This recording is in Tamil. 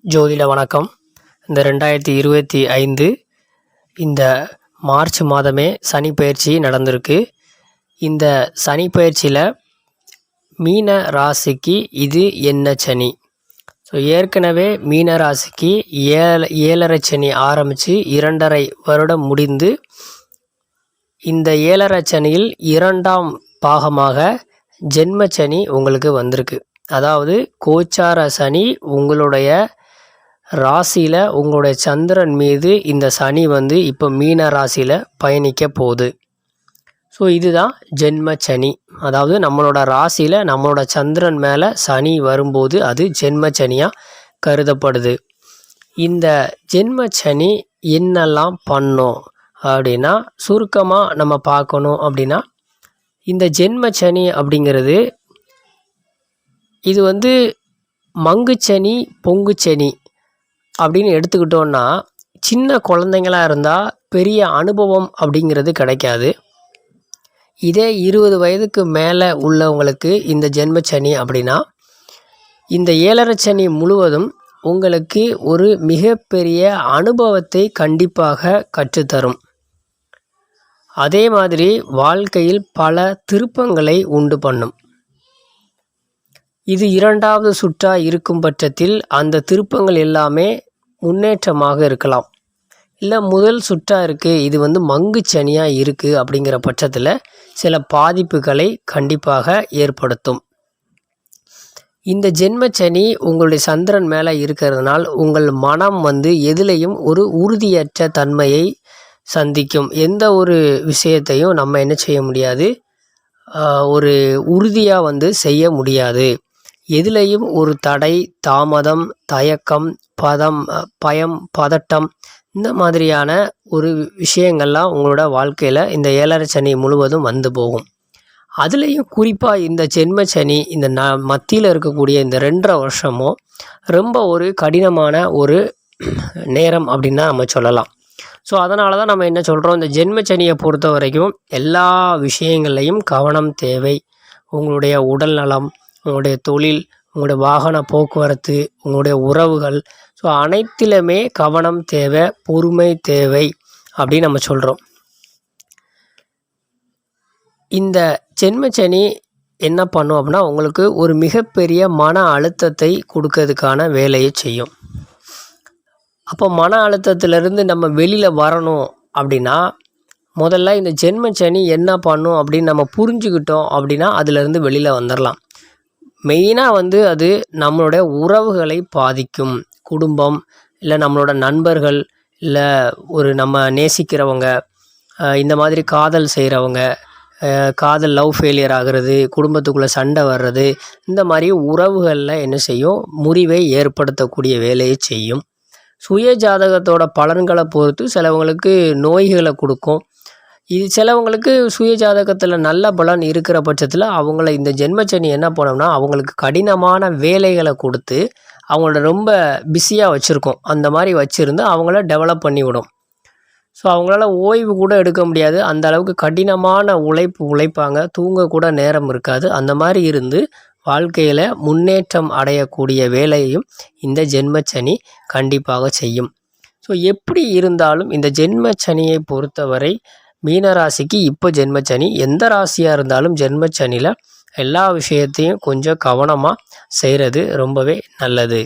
ஜோதிட வணக்கம். இந்த 2025 இந்த மார்ச் மாதமே சனி பயிற்சி நடந்திருக்கு. இந்த சனி பயிற்சியில் மீன ராசிக்கு இது என்ன சனி? ஸோ ஏற்கனவே மீன ராசிக்கு ஏழரை சனி ஆரம்பித்து 2.5 வருடம் முடிந்து இந்த ஏழரை சனியில் 2ஆம் பாகமாக ஜென்ம சனி உங்களுக்கு வந்திருக்கு. அதாவது கோச்சார சனி உங்களுடைய ராசியில் உங்களுடைய சந்திரன் மீது இந்த சனி இப்போ மீன ராசியில் பயணிக்க போகுது. ஸோ இதுதான் ஜென்ம சனி. அதாவது நம்மளோட ராசியில் நம்மளோட சந்திரன் மேலே சனி வரும்போது அது ஜென்ம சனியாக கருதப்படுது. இந்த ஜென்ம சனி என்னெல்லாம் பண்ணோம் அப்படின்னா சுருக்கமாக நம்ம பார்க்கணும் அப்படின்னா, இந்த ஜென்ம சனி அப்படிங்கிறது இது மங்குச்சனி பொங்குச்சனி அப்படின்னு எடுத்துக்கிட்டோன்னா, சின்ன குழந்தைங்களாக இருந்தால் பெரிய அனுபவம் அப்படிங்கிறது கிடைக்காது. இதே 20 வயதுக்கு மேலே உள்ளவங்களுக்கு இந்த ஜென்மச்சனி அப்படின்னா, இந்த ஏழரை சனி முழுவதும் உங்களுக்கு ஒரு மிகப்பெரிய அனுபவத்தை கண்டிப்பாக கற்றுத்தரும். அதே மாதிரி வாழ்க்கையில் பல திருப்பங்களை உண்டு பண்ணும். இது 2வது சுற்றாக இருக்கும் பட்சத்தில் அந்த திருப்பங்கள் எல்லாமே முன்னேற்றமாக இருக்கலாம். இல்லை முதல் சுற்றாக இருக்குது, இது மங்கு சனியாக இருக்குது அப்படிங்கிற பட்சத்தில் சில பாதிப்புகளை கண்டிப்பாக ஏற்படுத்தும். இந்த ஜென்மச்சனி உங்களுடைய சந்திரன் மேலே இருக்கிறதுனால் உங்கள் மனம் எதிலையும் ஒரு உறுதியற்ற தன்மையை சந்திக்கும். எந்த ஒரு விஷயத்தையும் நம்ம என்ன செய்ய முடியாது, ஒரு உறுதியாக செய்ய முடியாது. எதிலையும் ஒரு தடை, தாமதம், தயக்கம், பயம், பதட்டம், இந்த மாதிரியான ஒரு விஷயங்கள்லாம் உங்களோட வாழ்க்கையில் இந்த ஏழரை சனி முழுவதும் போகும். அதுலேயும் குறிப்பாக இந்த ஜென்ம சனி இந்த மத்தியில் இருக்கக்கூடிய இந்த 2.5 வருஷமும் ரொம்ப ஒரு கடினமான ஒரு நேரம் அப்படின்னு தான் நம்ம சொல்லலாம். ஸோ அதனால தான் நம்ம என்ன சொல்கிறோம், இந்த ஜென்ம சனியை பொறுத்த வரைக்கும் எல்லா விஷயங்கள்லையும் கவனம் தேவை. உங்களுடைய உடல் நலம், உங்களுடைய தொழில், உங்களுடைய வாகன போக்குவரத்து, உங்களுடைய உறவுகள், ஸோ அனைத்திலுமே கவனம் தேவை, பொறுமை தேவை அப்படின்னு நம்ம சொல்கிறோம். இந்த ஜென்மச்சனி என்ன பண்ணும் அப்படின்னா, உங்களுக்கு ஒரு மிகப்பெரிய மன அழுத்தத்தை கொடுக்கறதுக்கான வேலையை செய்யும். அப்போ மன அழுத்தத்திலிருந்து நம்ம வெளியில் வரணும் அப்படின்னா, முதல்ல இந்த ஜென்மச்சனி என்ன பண்ணும் அப்படின்னு நம்ம புரிஞ்சுக்கிட்டோம் அப்படின்னா அதிலிருந்து வெளியில் வந்துடலாம். மெயினாக அது நம்மளுடைய உறவுகளை பாதிக்கும். குடும்பம், இல்லை நம்மளோட நண்பர்கள், இல்லை ஒரு நம்ம நேசிக்கிறவங்க, இந்த மாதிரி காதல் செய்கிறவங்க, காதல் லவ் ஃபெயிலியர் ஆகிறது, குடும்பத்துக்குள்ளே சண்டை வர்றது, இந்த மாதிரி உறவுகளில் என்ன செய்யும், முறிவை ஏற்படுத்தக்கூடிய வேலையை செய்யும். சுய ஜாதகத்தோட பலன்களை பொறுத்து சிலவங்களுக்கு நோய்களை கொடுக்கும். இது சிலவங்களுக்கு சுய ஜாதகத்தில் நல்ல பலன் இருக்கிற பட்சத்தில் அவங்கள இந்த ஜென்மச்சனி என்ன பண்ணோம்னா அவங்களுக்கு கடினமான வேலைகளை கொடுத்து அவங்கள ரொம்ப பிஸியாக வச்சுருக்கோம். அந்த மாதிரி வச்சுருந்து அவங்கள டெவலப் பண்ணி விடும். ஸோ அவங்களால ஓய்வு கூட எடுக்க முடியாது. அந்த அளவுக்கு கடினமான உழைப்பாங்க. தூங்கக்கூட நேரம் இருக்காது. அந்த மாதிரி இருந்து வாழ்க்கையில் முன்னேற்றம் அடையக்கூடிய வேலையையும் இந்த ஜென்மச்சனி கண்டிப்பாக செய்யும். ஸோ எப்படி இருந்தாலும் இந்த ஜென்மச்சனியை பொறுத்தவரை மீனராசிக்கு இப்போ ஜென்மச்சனி, எந்த ராசியாக இருந்தாலும் ஜென்மச்சனியில் எல்லா விஷயத்தையும் கொஞ்சம் கவனமாக செய்கிறது ரொம்பவே நல்லது.